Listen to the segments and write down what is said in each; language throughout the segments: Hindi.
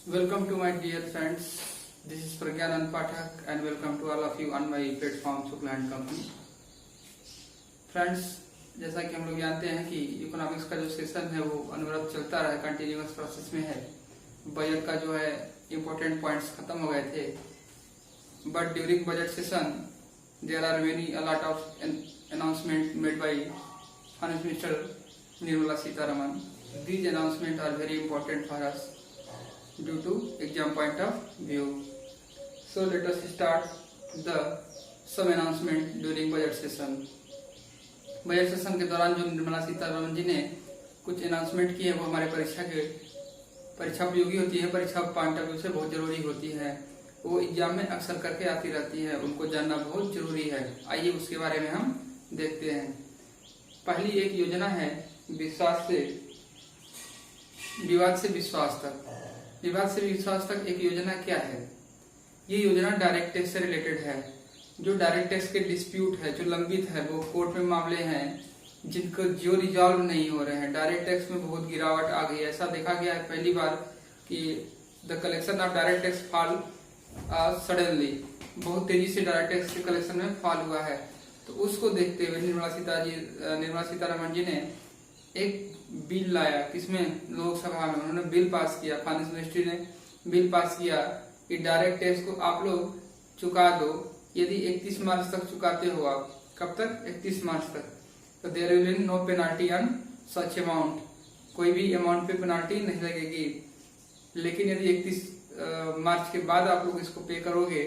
Welcome to my dear friends. This is Pragyanand Pathak and welcome to all of you on my platform Shukla and Company. Friends, जैसा कि हम लोग जानते हैं कि इकोनॉमिक्स का जो सेशन है वो अनवरत चलता रहा है, कंटिन्यूअस प्रोसेस में है। बजट का जो है इम्पोर्टेंट पॉइंट्स खत्म हो गए थे, but during budget session there are a lot of announcement made by Finance Minister Nirmala Sitharaman. These announcements are very important for us due to exam point of view. So let us start the some announcement during budget session. Budget session के दौरान जो निर्मला सीतारमण जी ने कुछ अनाउंसमेंट किए वो हमारे परीक्षा उपयोगी होती है, परीक्षा पॉइंट ऑफ व्यू से बहुत जरूरी होती है। वो एग्जाम में अक्सर करके आती रहती है, उनको जानना बहुत जरूरी है। आइए उसके बारे में हम देखते हैं। पहली एक योजना है विवाद से विश्वास तक। विवाद से विश्वास तक एक योजना क्या है? ये योजना डायरेक्ट टैक्स से रिलेटेड है। जो डायरेक्ट टैक्स के डिस्प्यूट है, जो लंबित है, वो कोर्ट में मामले हैं जिनको जो रिजॉल्व नहीं हो रहे हैं। डायरेक्ट टैक्स में बहुत गिरावट आ गई है। ऐसा देखा गया है पहली बार कि the collection of direct tax fall suddenly, बहुत तेजी से डायरेक्ट टैक्स के कलेक्शन में फॉल हुआ है। तो उसको देखते हुए निर्मला सीतारमण जी ने एक बिल लाया, किसमें? लोकसभा में। उन्होंने बिल पास किया, फाइनेंस मिनिस्ट्री ने बिल पास किया कि डायरेक्ट टैक्स को आप लोग चुका दो यदि 31 मार्च तक चुकाते हो। आप कब तक? 31 मार्च तक। तो there will be no penalty on such amount, कोई भी अमाउंट पे पेनल्टी नहीं लगेगी। लेकिन यदि 31 मार्च के बाद आप लोग इसको पे करोगे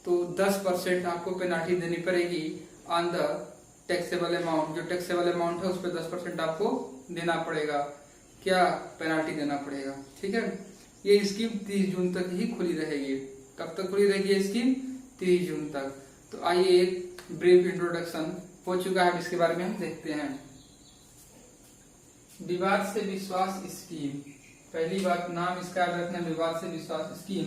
तो 10% आपको पेनल्टी देनी पड़ेगी ऑन द टैक्सेबल अमाउंट। जो टैक्सेबल अमाउंट है उस पर 10% आपको देना पड़ेगा। क्या पेनल्टी देना पड़ेगा? ठीक है। ये स्कीम 30 जून तक ही खुली रहेगी। कब तक खुली रहेगी ये स्कीम? 30 जून तक। तो आइए एक ब्रीफ इंट्रोडक्शन हो चुका है, इसके बारे में हम देखते हैं। विवाद से विश्वास स्कीम। पहली बात, नाम इसका याद रखना, विवाद से विश्वास स्कीम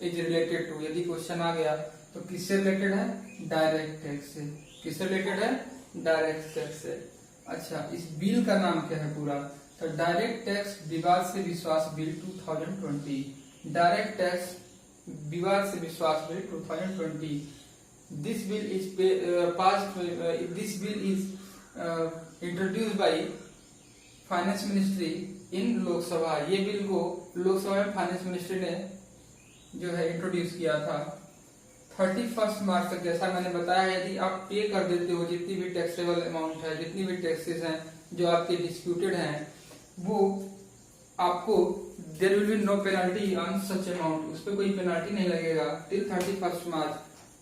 इज रिलेटेड टू। यदि क्वेश्चन आ गया तो किससे रिलेटेड है? डायरेक्ट टैक्स से। किससे रिलेटेड है? डायरेक्ट टैक्स से। अच्छा, इस बिल का नाम क्या है पूरा? तो डायरेक्ट टैक्स विवाद से विश्वास बिल 2020। डायरेक्ट टैक्स विवाद से विश्वास bill 2020। This bill is this bill is introduced by finance ministry इन लोकसभा। ये बिल को लोकसभा में फाइनेंस मिनिस्ट्री ने जो है इंट्रोड्यूस किया था। 31 मार्च तक, जैसा मैंने बताया, यदि आप पे कर देते हो जितनी भी टैक्सेबल अमाउंट है, जितनी भी टैक्सेस हैं जो आपके डिस्प्यूटेड हैं, वो आपको there will be no penalty on such amount, उस पर कोई पेनल्टी नहीं लगेगा till 31 March.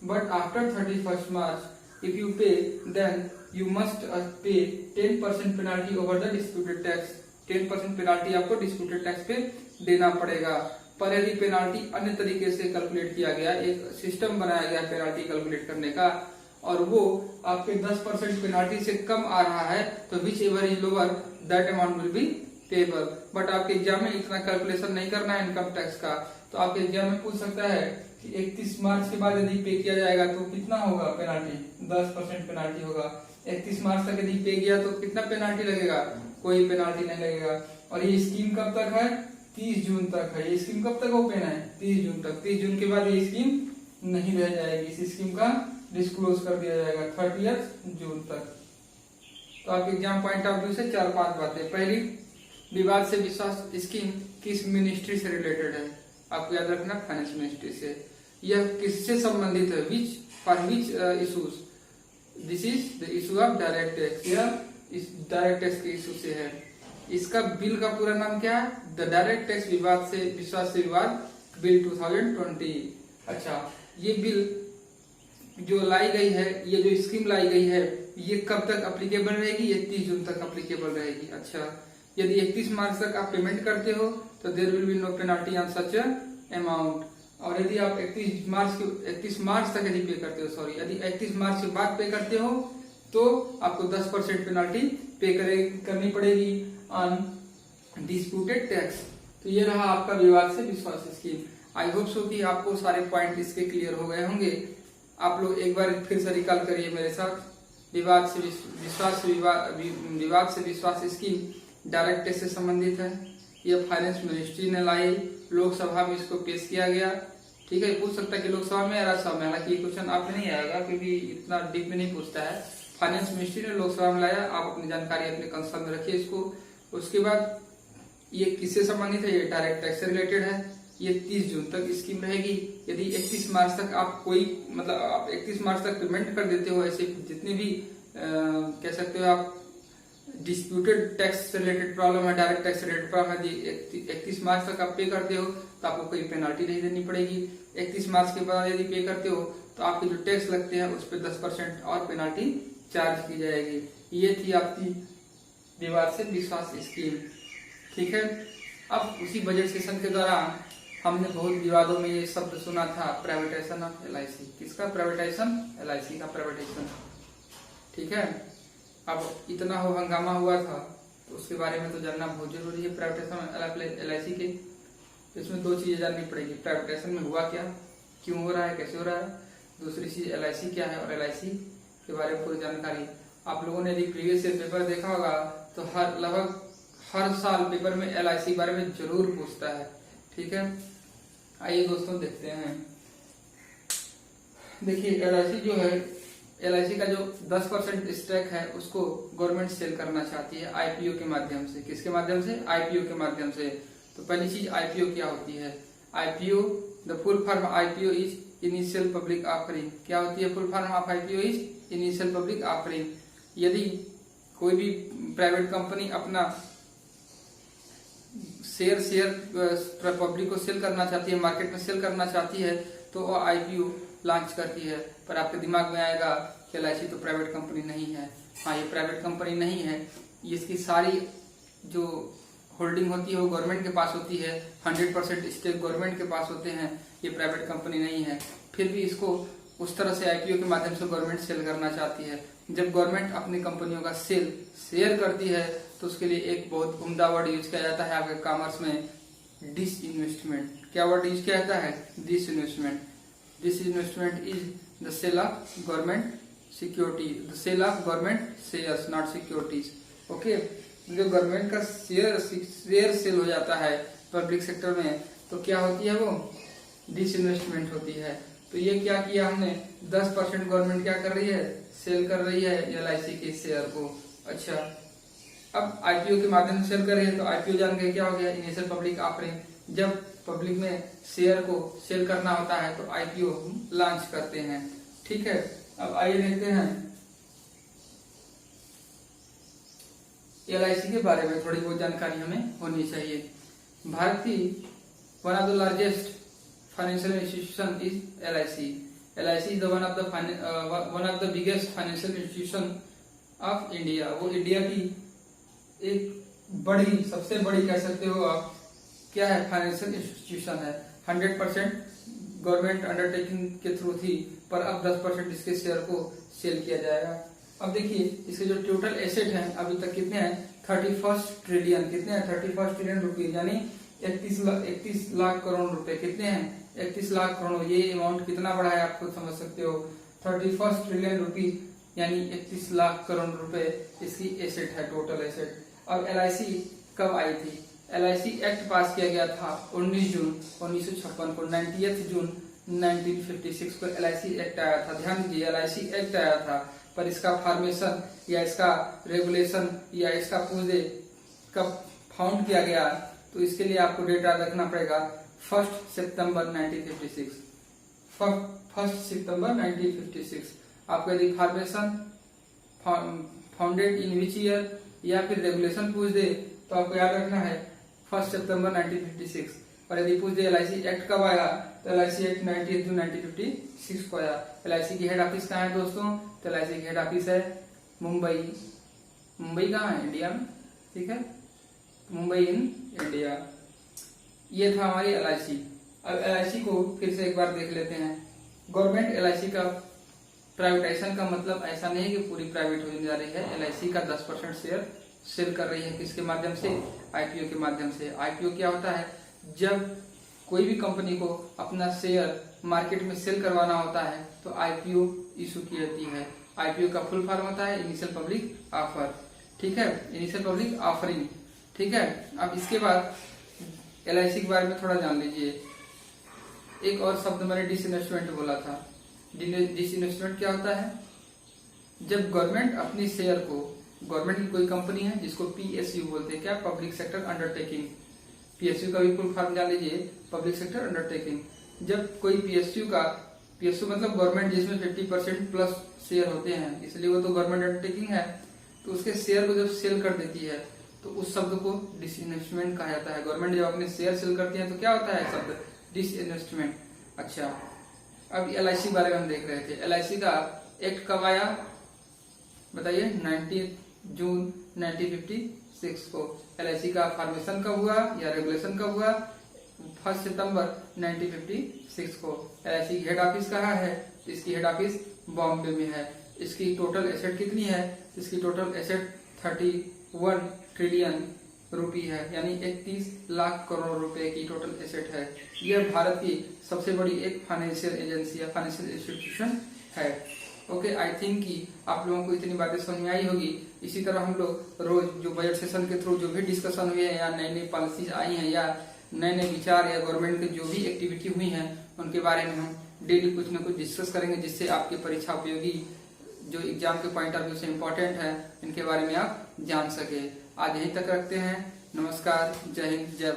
But after 31 March if you pay then you must pay 10% penalty over the disputed tax. 10% penalty आपको डिस्प्यूटेड टैक्स पे देना पड़ेगा। पर यदि पेनल्टी अन्य तरीके से कैलकुलेट किया गया, एक सिस्टम बनाया गया पेनल्टी कैलकुलेट करने का, और वो आपके 10% पेनल्टी से कम आ रहा है, तो which ever is lower that amount will be payable. But आपके एग्जाम में इतना कैलकुलेशन नहीं करना है इनकम टैक्स का। तो आपके एग्जाम में पूछ सकता है कि 31 मार्च के बाद यदि पे किया जाएगा तो कितना होगा पेनल्टी? 10% पेनल्टी होगा। 31 मार्च तक यदि पे किया तो कितना पेनल्टी लगेगा? कोई पेनल्टी नहीं लगेगा। और ये स्कीम कब तक है? 30 जून तक है। ये स्कीम कब तक ओपन है? 30 जून तक। 30 जून के बाद ये स्कीम नहीं रह जाएगी। इस स्कीम का डिस्क्लोज कर दिया जाएगा 30 जून तक। तो आपके एग्जाम पॉइंट ऑफ व्यू से 4-5 बातें। पहली, विवाद से विश्वास स्कीम किस मिनिस्ट्री से रिलेटेड है? आपको याद रखना, फाइनेंस मिनिस्ट्री से। यह किससे संबंधित है? For which issues? This is the issue of direct tax. यह इस डायरेक्ट टैक्स के इशू से है। इसका बिल का पूरा नाम क्या है? द डायरेक्ट टैक्स विवाद से विश्वास से विवाद बिल 2020। अच्छा, ये बिल जो लाई गई है, ये जो स्कीम लाई गई है, ये कब तक अप्लीकेबल रहेगी? 31 जून तक अप्लीकेबल रहेगी। अच्छा, यदि 31 मार्च तक आप पेमेंट करते हो तो there will be no penalty on such amount. और यदि आप 31 मार्च तक यदि पे करते हो, सॉरी, यदि 31 मार्च के बाद पे करते हो तो आपको 10% पेनल्टी पे करनी पड़ेगी ऑन डिस्प्यूटेड टैक्स। तो ये रहा आपका विवाद से विश्वास स्कीम। आई होप सो कि आपको सारे पॉइंट इसके क्लियर हो गए होंगे। आप लोग एक बार फिर से रिकॉल करिए मेरे साथ। विवाद से विश्वास स्कीम डायरेक्ट टैक्स से संबंधित है। ये फाइनेंस मिनिस्ट्री ने लाई, लोकसभा में इसको पेश किया गया। ठीक है, पूछ सकता है कि लोकसभा में या राज्यसभा में, हालांकि ये क्वेश्चन आपसे नहीं आएगा क्योंकि इतना डीप में नहीं पूछता है। फाइनेंस मिनिस्ट्री ने लोकसभा में लाया, आप अपनी जानकारी अपने कंसर्न में रखिए इसको। उसके बाद ये किससे संबंधित है, ये डायरेक्ट टैक्स से रिलेटेड है। ये 30 जून तक स्कीम रहेगी। यदि 31 मार्च तक आप कोई मतलब आप 31 मार्च तक पेमेंट कर देते हो, ऐसे जितने भी कह सकते हो आप डिस्प्यूटेड टैक्स से रिलेटेड प्रॉब्लम है, डायरेक्ट टैक्स से रिलेटेड प्रॉब्लम है, 31 मार्च तक आप पे करते हो तो आपको कोई पेनाल्टी नहीं देनी पड़ेगी। 31 मार्च के बाद यदि पे करते हो तो आपके जो टैक्स लगते हैं उस पर 10% और पेनाल्टी चार्ज की जाएगी। ये थी आपकी विवाद से विश्वास स्कीम। ठीक है, अब उसी बजट सेशन के दौरान हमने बहुत विवादों में ये शब्द सुना था, प्राइवेटाइजेशन ऑफ LIC। किसका प्राइवेटाइजेशन? LIC का प्राइवेटाइजेशन। ठीक है, अब इतना हो हंगामा हुआ था तो उसके बारे में तो जानना बहुत जरूरी है। प्राइवेटाइजेशन LIC के इसमें 2 चीजें जाननी पड़ेगी, प्राइवेटाइजेशन में हुआ क्या, क्यों हो रहा है, कैसे हो रहा है। दूसरी चीज LIC क्या है और LIC के बारे में पूरी जानकारी। आप लोगों ने यदि प्रीवियस ईयर पेपर देखा होगा तो लगभग हर साल पेपर में LIC के बारे में जरूर पूछता है। ठीक है, आइए दोस्तों देखते हैं। देखिए LIC जो है, LIC का जो 10% स्टैक है उसको गवर्नमेंट सेल करना चाहती है IPO के माध्यम से। किसके माध्यम से? IPO के माध्यम से। तो पहली चीज IPO क्या होती है? IPO, the full form IPO is initial public offering. क्या होती है full form of IPO? Is initial public offering. यदि कोई भी प्राइवेट कंपनी अपना शेयर पब्लिक को सेल करना चाहती है, मार्केट में सेल करना चाहती है तो वो IPO लॉन्च करती है। पर आपके दिमाग में आएगा कि LIC तो प्राइवेट कंपनी नहीं है। हाँ, ये प्राइवेट कंपनी नहीं है, इसकी सारी जो होल्डिंग होती है वो गवर्नमेंट के पास होती है, 100% स्टेक गवर्नमेंट के पास होते हैं। ये प्राइवेट कंपनी नहीं है, फिर भी इसको उस तरह से IPO के माध्यम से गवर्नमेंट सेल करना चाहती है। जब गवर्नमेंट अपनी कंपनियों का शेयर करती है तो उसके लिए एक बहुत उम्दा वर्ड यूज किया जाता है आपके कॉमर्स में, डिसइन्वेस्टमेंट। क्या वर्ड यूज किया जाता है? Disinvestment. Disinvestment is the sale of government security, the sale of government shares not securities. Okay, जो गवर्नमेंट का शेयर सेल हो जाता है पब्लिक सेक्टर में तो क्या होती है? वो डिसइन्वेस्टमेंट होती है। तो ये क्या किया हमने, 10% गवर्नमेंट क्या कर रही है? सेल कर रही है LIC के शेयर को। अच्छा, अब IPO के माध्यम से सेल कर रही है तो IPO जान के क्या हो गया? Initial public offering. जब पब्लिक में शेयर को सेल करना होता है तो IPO लॉन्च करते हैं। ठीक है, अब आइए देखते हैं LIC के बारे में थोड़ी बहुत जानकारी हमें होनी चाहिए। भारत की one of the largest financial institution is LIC। LIC is one of the biggest financial institution of India. वो इंडिया की एक बड़ी, सबसे बड़ी कह सकते हो आप, क्या है? फाइनेंशियल इंस्टीट्यूशन है। 100% गवर्नमेंट अंडरटेकिंग के थ्रू थी, पर अब 10% इसके शेयर को सेल किया जाएगा। अब देखिए इसके जो टोटल एसेट हैं अभी तक कितने हैं? 31 ट्रिलियन। कितने हैं? 31 ट्रिलियन रुपीज, यानी 31 लाख करोड़ रुपए। कितने हैं? 31 लाख करोड़। ये अमाउंट कितना बड़ा है आप खुद समझ सकते हो। 31 ट्रिलियन रुपीज यानी 31 लाख करोड़ रुपए इसकी एसेट है, टोटल एसेट। अब LIC कब आई थी? LIC एक्ट पास किया गया था 19 जून 1956 को। 90th जून 1956 को LIC एक्ट आया था। ध्यान दीजिए, LIC एक्ट आया था, पर इसका फॉर्मेशन या इसका रेगुलेशन या इसका पूरे कब फाउंड किया गया तो इसके लिए आपको डेट याद रखना पड़ेगा 1 सितंबर 1956। 1 सितंबर 1956। आपको यदि formation founded in which year या फिर रेगुलेशन पूछ दे तो आपको याद रखना है 1 सितंबर 1956। और यदि पूछ दे LIC एक्ट कब आया तो LIC एक्ट 90 जून 1956 को आया। LIC की हेड ऑफिस कहाँ है दोस्तों? तो LIC की हेड ऑफिस है मुंबई। मुंबई कहाँ है? इंडिया में। ठीक है, मुंबई इन इंडिया। ये था हमारी LIC। अब LIC को फिर से एक बार देख लेते हैं। गवर्नमेंट LIC का प्राइवेटाइजेशन का मतलब ऐसा नहीं है कि पूरी प्राइवेट होने जा रही है। LIC का 10% शेयर सेल कर रही है। किसके माध्यम से? IPO के माध्यम से। IPO क्या होता है? जब कोई भी कंपनी को अपना शेयर मार्केट में सेल करवाना होता है तो IPO इशू की जाती है। IPO का फुल फॉर्म होता है इनिशियल पब्लिक ऑफर। ठीक है, इनिशियल पब्लिक ऑफरिंग। ठीक है, अब इसके बाद LIC के बारे में थोड़ा जान लीजिए। एक और शब्द मैंने डिसइन्वेस्टमेंट बोला था। डिसइन्वेस्टमेंट क्या होता है? जब गवर्नमेंट अपनी शेयर को, गवर्नमेंट की कोई कंपनी है जिसको PSU बोलते हैं, क्या, पब्लिक सेक्टर अंडरटेकिंग। PSU का भी फुल फॉर्म जान लीजिए, पब्लिक सेक्टर अंडरटेकिंग। जब कोई PSU मतलब गवर्नमेंट, जिसमें 50% प्लस शेयर होते हैं, इसलिए वो तो गवर्नमेंट अंडरटेकिंग है, तो उसके शेयर को जब सेल कर देती है तो उस शब्द को डिसइन्वेस्टमेंट कहा जाता है। गवर्नमेंट जब अपने शेयर सेल करती है तो क्या होता है शब्द? डिसइन्वेस्टमेंट। अच्छा, अब LIC बारे में हम देख रहे थे। LIC का एक्ट कब आया बताइए? 19 जून 1956 को। LIC का फॉर्मेशन कब हुआ या रेगुलेशन कब हुआ? 1 सितंबर 1956 को। LIC की हेड ऑफिस कहाँ है? इसकी हेड ऑफिस बॉम्बे में है। इसकी टोटल एसेट कितनी है? इसकी टोटल एसेट 31 ट्रिलियन रुपी है, यानी 31 लाख करोड़ रुपए की टोटल एसेट है। यह भारत की सबसे बड़ी एक फाइनेंशियल एजेंसी या फाइनेंशियल इंस्टीट्यूशन है। ओके, आई थिंक कि आप लोगों को इतनी बातें समझ में आई होगी। इसी तरह हम लोग रोज जो बजट सेशन के थ्रू जो भी डिस्कशन हुए हैं, या नई नई पॉलिसीज आई हैं, या नए नए विचार, या गवर्नमेंट की जो भी एक्टिविटी हुई हैं, उनके बारे में हम डेली कुछ न कुछ डिस्कस करेंगे, जिससे आपकी परीक्षा उपयोगी, जो एग्जाम के पॉइंट ऑफ व्यू से इम्पोर्टेंट है, इनके बारे में आप जान सके। आज यहीं तक रखते हैं। नमस्कार, जय हिंद, जय